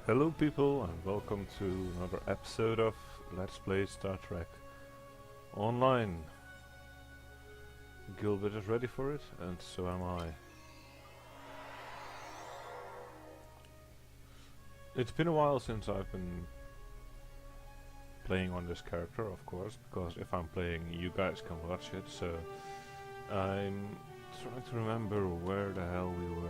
Hello people and welcome to another episode of Let's Play Star Trek Online. Gilbert is ready for it and so am I. It's been a while since I've been playing on this character, of course, because if I'm playing you guys can watch it, so I'm trying to remember where the hell we were.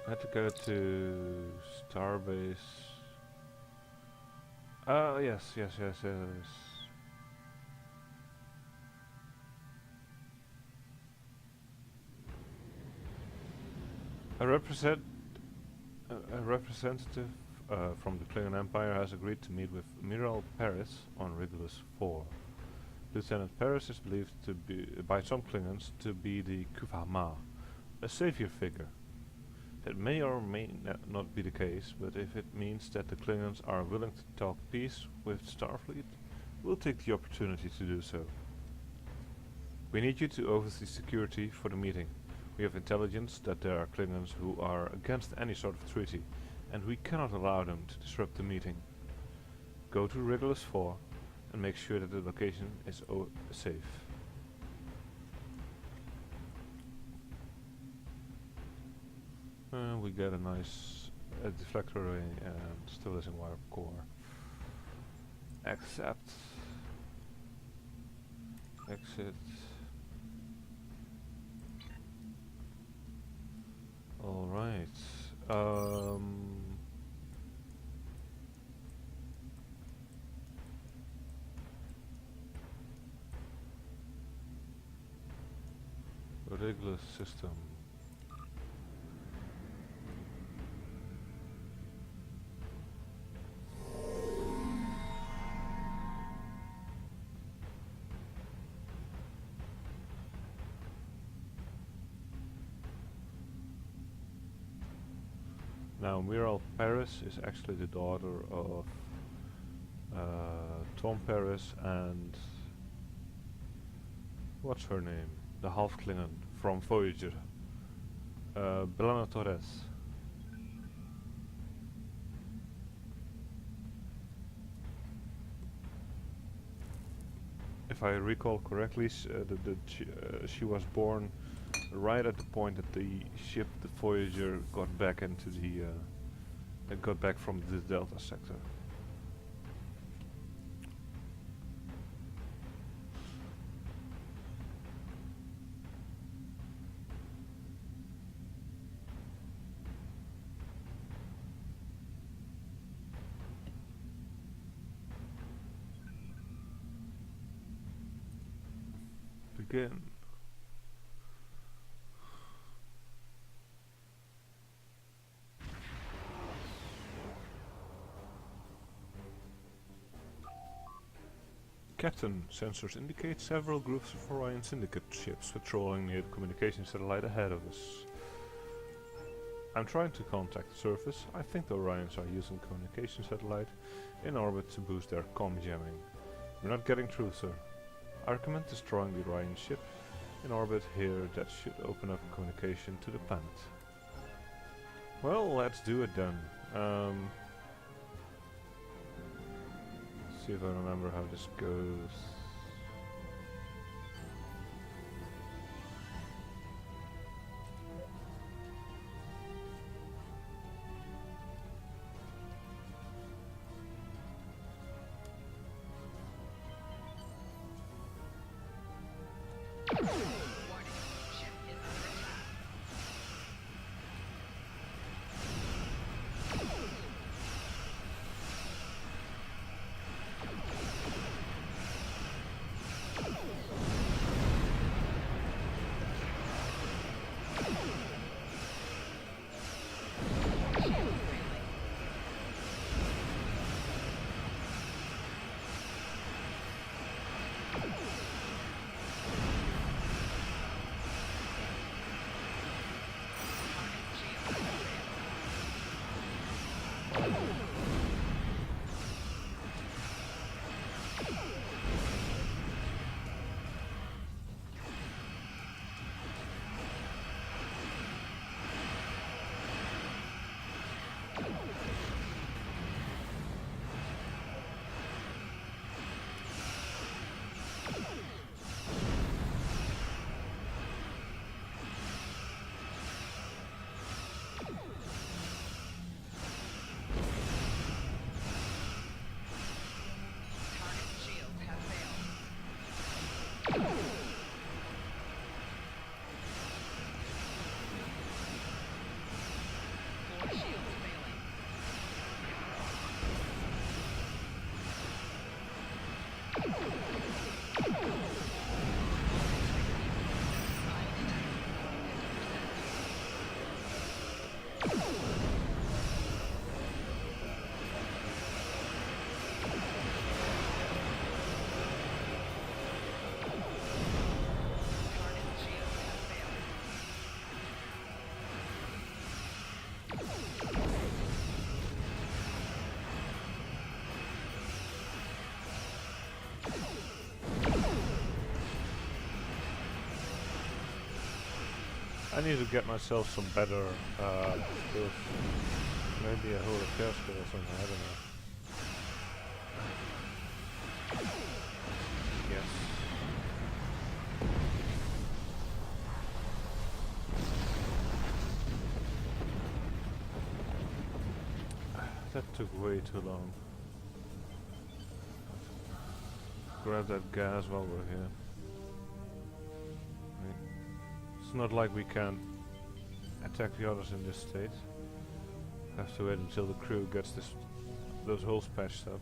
I had to go to Starbase. Oh, yes. A representative from the Klingon Empire has agreed to meet with Miral Paris on Regulus 4. Lieutenant Paris is believed to be, by some Klingons, to be the Kuvama, a savior figure. That may or may not be the case, but if it means that the Klingons are willing to talk peace with Starfleet, we'll take the opportunity to do so. We need you to oversee security for the meeting. We have intelligence that there are Klingons who are against any sort of treaty, and we cannot allow them to disrupt the meeting. Go to Regulus 4 and make sure that the location is safe. We get a nice deflector ring and stabilizing wire core. Accept. Exit. Alright. Regular system. Now, Miral Paris is actually the daughter of Tom Paris and what's her name? The half Klingon from Voyager, Torres. If I recall correctly, she was born right at the point that the ship, the Voyager, got back into the got back from the Delta sector. Begin. Captain, sensors indicate several groups of Orion Syndicate ships patrolling near the communication satellite ahead of us. I'm trying to contact the surface. I think the Orions are using the communication satellite in orbit to boost their comm jamming. We're not getting through, sir. I recommend destroying the Orion ship in orbit here. That should open up communication to the planet. Well, let's do it then. See if I remember how this goes. I need to get myself some better skills. Maybe a whole repair skill or something, I don't know. Yes. That took way too long. Grab that gas while we're here. I mean, it's not like we can attack the others in this state. Have to wait until the crew gets those holes patched up.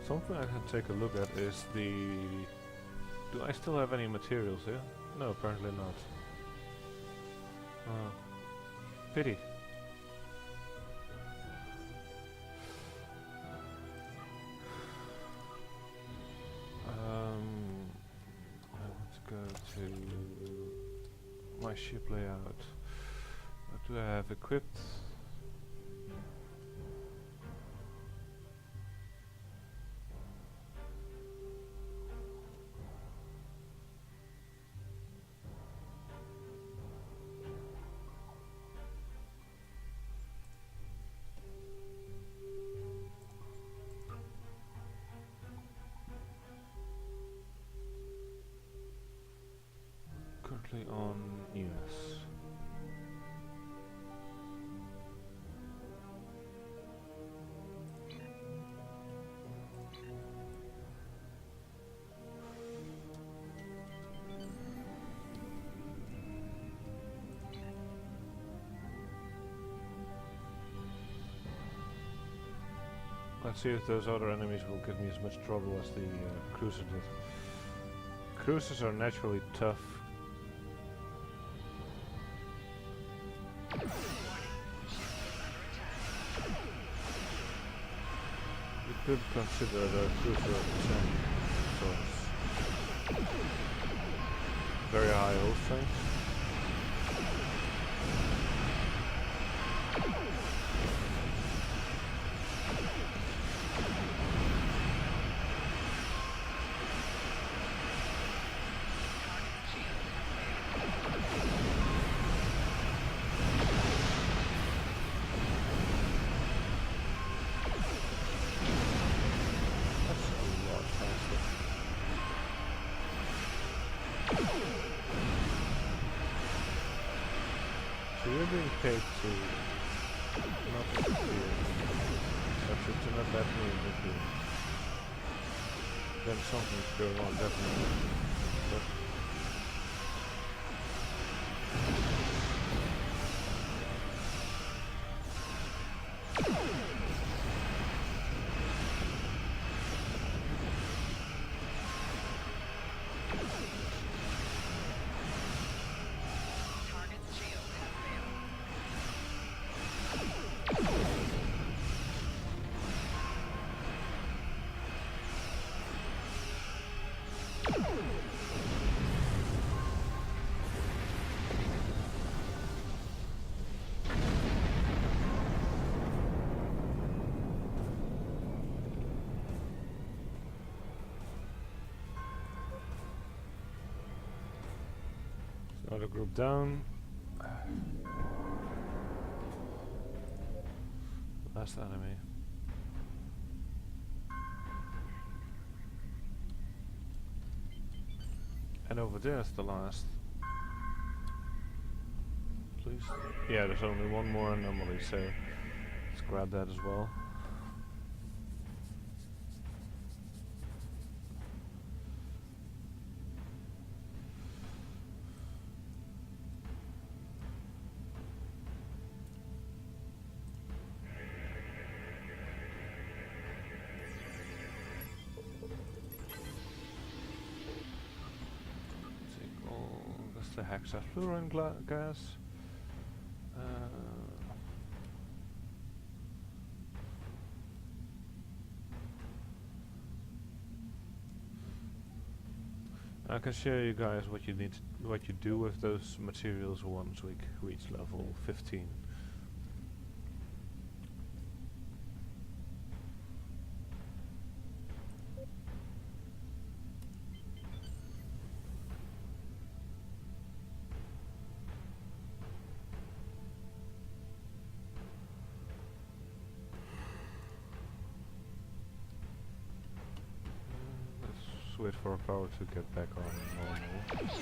Something I can take a look at is the... Do I still have any materials here? No, apparently not. Pity. I want to go to my ship layout. What do I have equipped? Currently on US. Let's see if those other enemies will give me as much trouble as the cruiser did. Cruisers are naturally tough. You could consider the cruiser the same source. Very high hull strength. So you're being paid to not interfere, but to not let me interfere. Then something's going on, definitely. But another group down. Last enemy. And over there's the last. Please. Yeah, there's only one more anomaly, so let's grab that as well. The hexafluorine gas. I can show you guys what you need, what you do with those materials once we reach level 15. Let's wait for our power to get back on normal.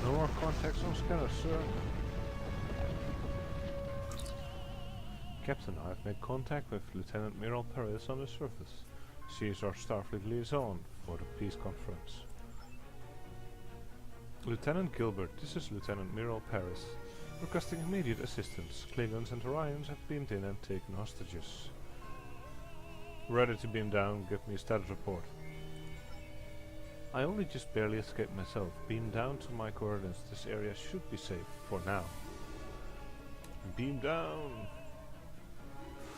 No more contacts on scanner, sir. Captain, I've made contact with Lieutenant Miral Paris on the surface. She is our Starfleet liaison for the peace conference. Lieutenant Gilbert, this is Lieutenant Miral Paris. Requesting immediate assistance. Klingons and Orions have beamed in and taken hostages. Ready to beam down, give me a status report. I only just barely escaped myself. Beam down to my coordinates. This area should be safe for now. Beam down!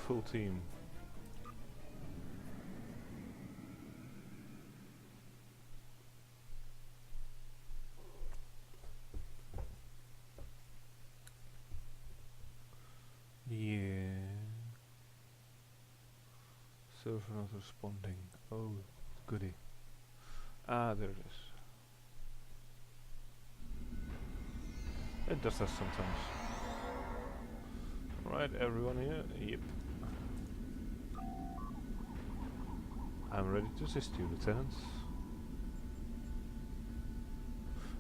Full team. Yeah. Server not responding. Oh, goody. Ah, there it is. It does that sometimes. Right, everyone here? Yep. I'm ready to assist you, Lieutenant.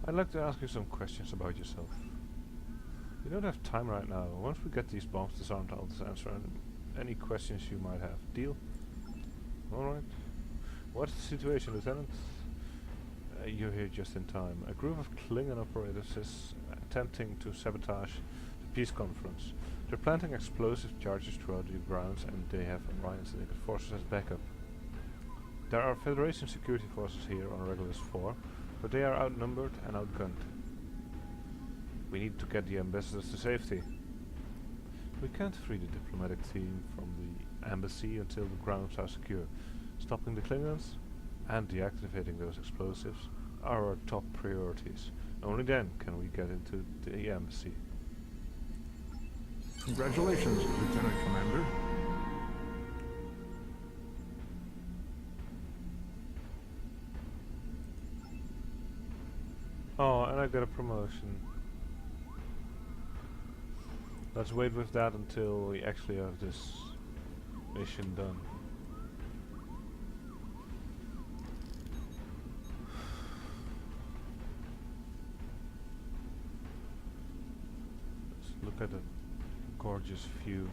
I'd like to ask you some questions about yourself. We don't have time right now. Once we get these bombs disarmed, I'll answer any questions you might have. Deal? Alright. What's the situation, Lieutenant? You're here just in time. A group of Klingon operators is attempting to sabotage the peace conference. They're planting explosive charges throughout the grounds, and they have Orion's forces as backup. There are Federation security forces here on Regulus 4, but they are outnumbered and outgunned. We need to get the ambassadors to safety. We can't free the diplomatic team from the embassy until the grounds are secure. Stopping the Klingons and deactivating those explosives are our top priorities. Only then can we get into the embassy. Congratulations, Lieutenant Commander. Oh, and I got a promotion. Let's wait with that until we actually have this mission done. Let's look at the gorgeous view.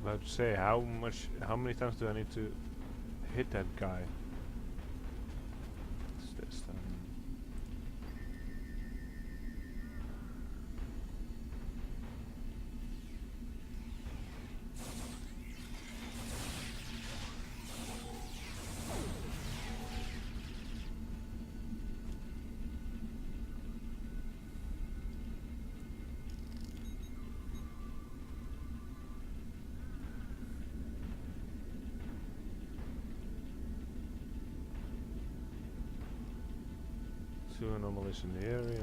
About to say, how many times do I need to hit that guy. What's this then? Two anomalies in the area.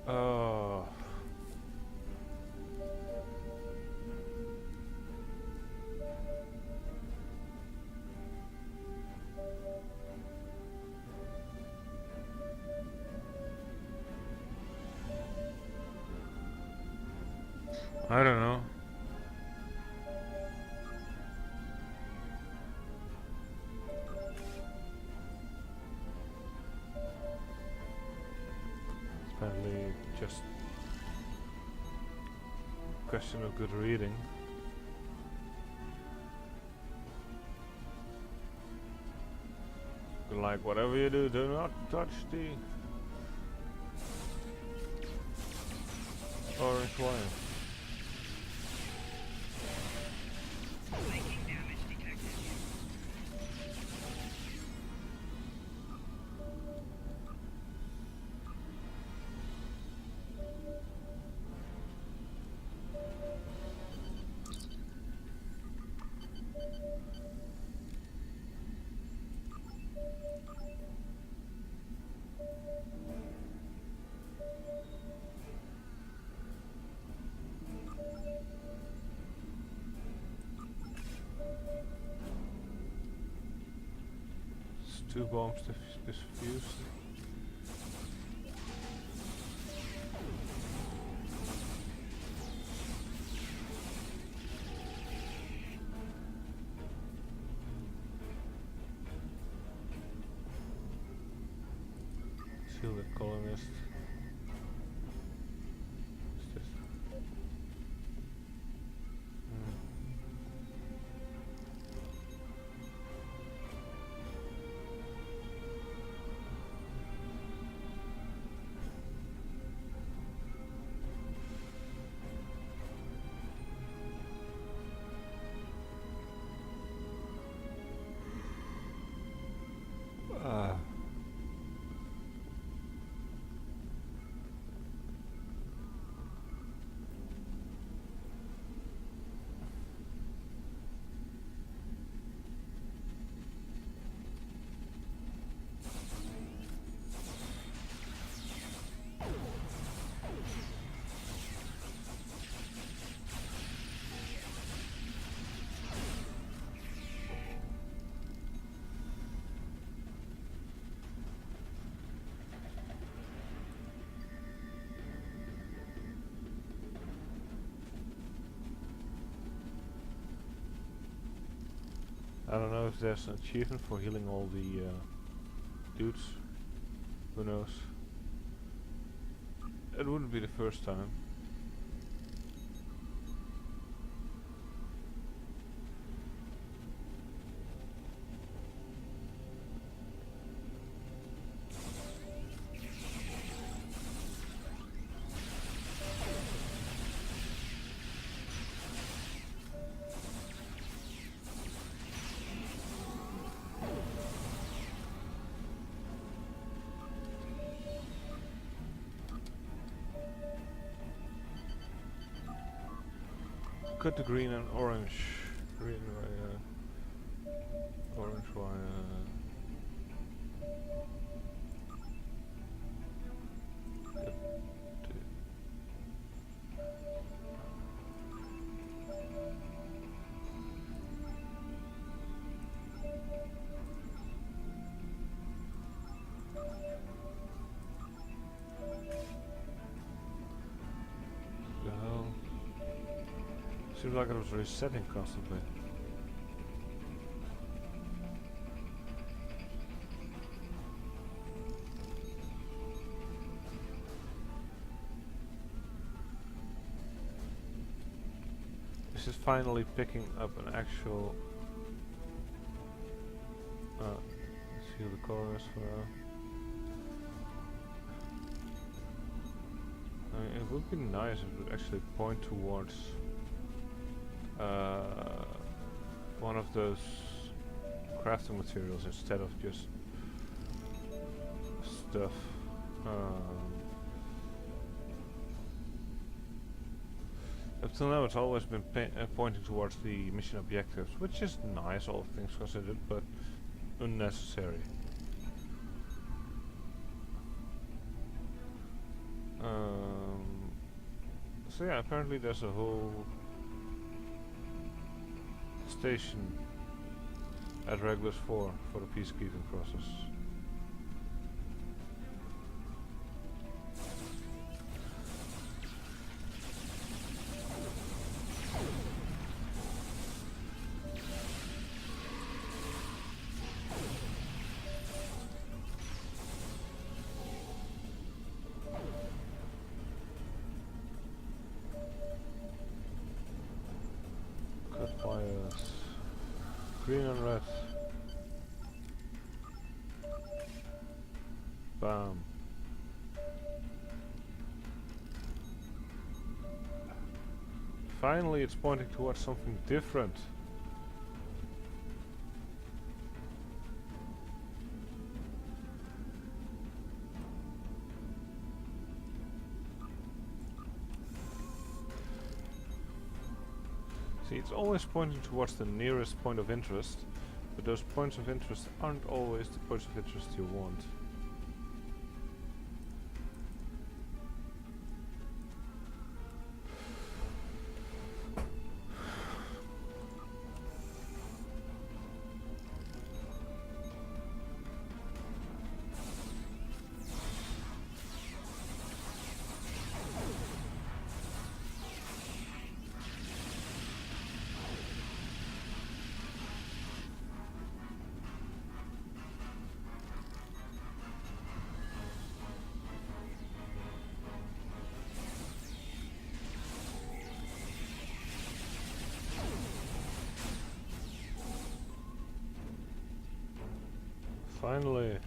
Oh. I don't know. It's apparently just a question of good reading. Like, whatever you do, do not touch the orange wire. Two bombs diffused. Shielded colonist. What's this? I don't know if there's an achievement for healing all the dudes. Who knows? It wouldn't be the first time. cut the green and orange. Green via orange via. Seems like it was resetting constantly. This is finally picking up an actual. Let's see the colors for now. I mean, it would be nice if it would actually point towards one of those crafting materials instead of just stuff. Up till now it's always been pointing towards the mission objectives, which is nice, all things considered, but unnecessary. So yeah, apparently there's a whole station at Regulus 4 for the peacekeeping process. Cut wires. Green and red. Bam. Finally it's pointing towards something different. See, it's always pointing towards the nearest point of interest, but those points of interest aren't always the points of interest you want. Finally.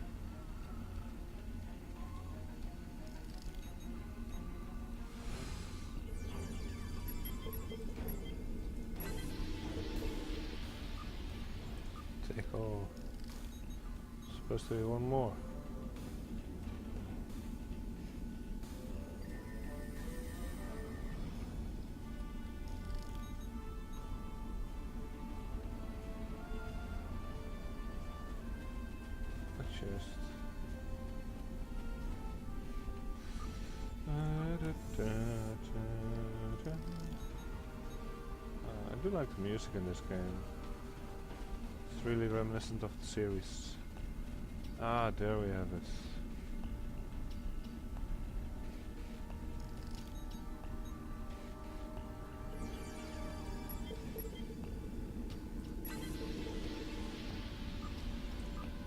Take all. Supposed to be one more. I do like the music in this game. It's really reminiscent of the series. Ah, there we have it.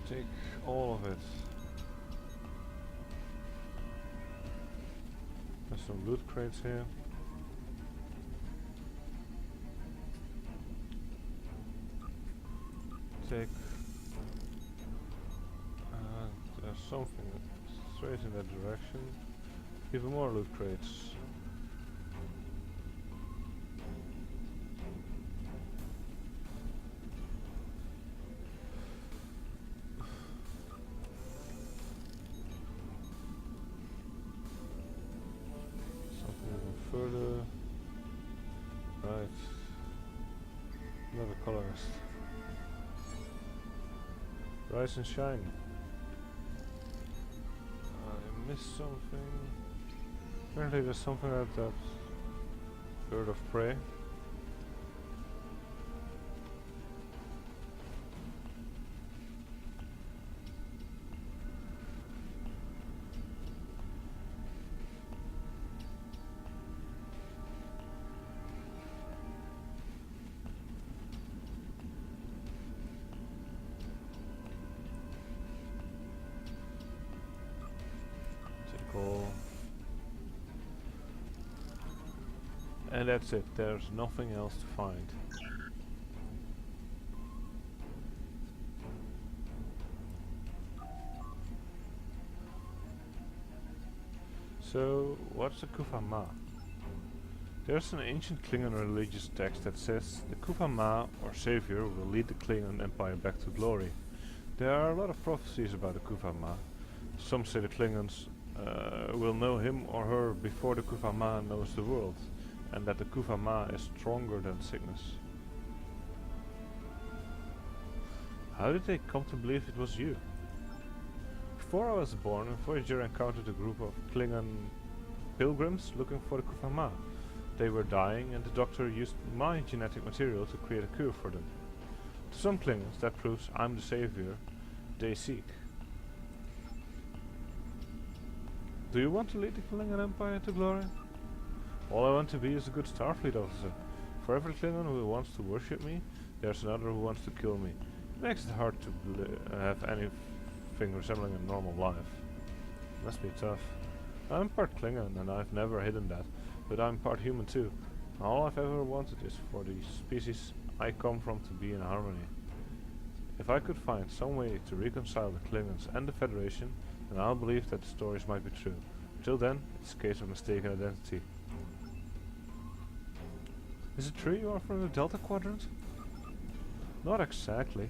Take all of it. There's some loot crates here. Take there's something straight in that direction. Even more loot crates. Something even further. Right. Another colorist. Rise and shine. I missed something. Apparently there's something at that bird of prey. And that's it, there's nothing else to find. So, what's the Kufama? There's an ancient Klingon religious text that says the Kufama, or Savior, will lead the Klingon Empire back to glory. There are a lot of prophecies about the Kufama. Some say the Klingons will know him or her before the Kufama knows the world, and that the Kufama is stronger than sickness. How did they come to believe it was you? Before I was born, a Voyager encountered a group of Klingon pilgrims looking for the Kufama. They were dying, and the doctor used my genetic material to create a cure for them. To some Klingons, that proves I'm the savior they seek. Do you want to lead the Klingon Empire to glory? All I want to be is a good Starfleet officer. For every Klingon who wants to worship me, there's another who wants to kill me. It makes it hard to have anything resembling a normal life. Must be tough. I'm part Klingon and I've never hidden that, but I'm part human too. All I've ever wanted is for the species I come from to be in harmony. If I could find some way to reconcile the Klingons and the Federation, then I'll believe that the stories might be true. Until then, it's a case of mistaken identity. Is it true you are from the Delta Quadrant? Not exactly.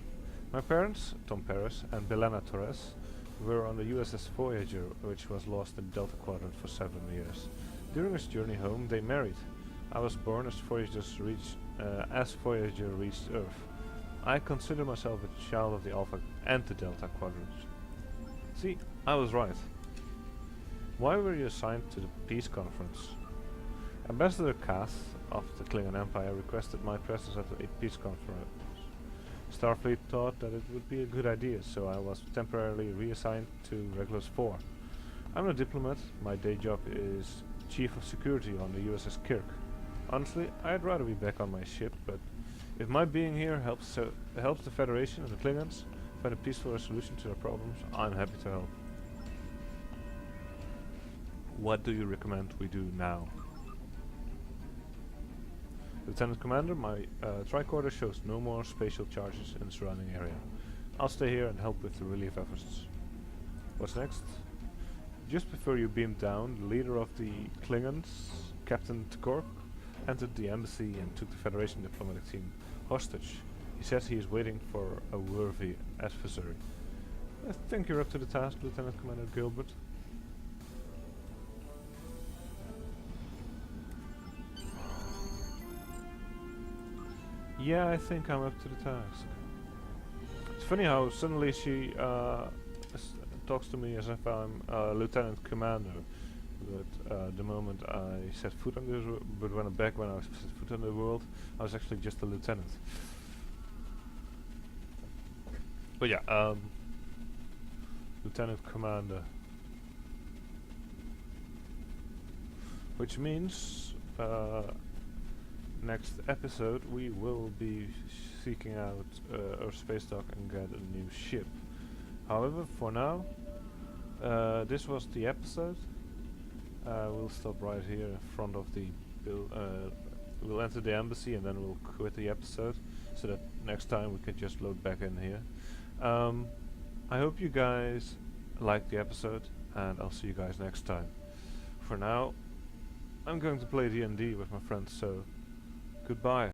My parents, Tom Paris and Belena Torres, were on the USS Voyager, which was lost in the Delta Quadrant for 7 years. During his journey home, they married. I was born as Voyager reached Earth. I consider myself a child of the Alpha and the Delta Quadrant. See, I was right. Why were you assigned to the Peace Conference? Ambassador Kath of the Klingon Empire requested my presence at the Peace Conference. Starfleet thought that it would be a good idea, so I was temporarily reassigned to Regulus 4. I'm a diplomat. My day job is Chief of Security on the USS Kirk. Honestly, I'd rather be back on my ship, but if my being here helps the Federation and the Klingons find a peaceful resolution to their problems, I'm happy to help. What do you recommend we do now? Lieutenant Commander, my tricorder shows no more spatial charges in the surrounding area. I'll stay here and help with the relief efforts. What's next? Just before you beamed down, the leader of the Klingons, Captain Tkork, entered the embassy and took the Federation diplomatic team hostage. He says he is waiting for a worthy adversary. I think you're up to the task, Lieutenant Commander Gilbert. Yeah, I think I'm up to the task. It's funny how suddenly she talks to me as if I'm Lieutenant Commander. But the moment I set foot on this world, but when I set foot on the world, I was actually just a lieutenant. But yeah, Lieutenant Commander. Which means next episode we will be seeking out Earth space dock and get a new ship. However, for now, this was the episode. We'll stop right here in front of the we'll enter the embassy and then we'll quit the episode, so that next time we can just load back in here. I hope you guys liked the episode, and I'll see you guys next time. For now, I'm going to play D&D with my friends, so goodbye.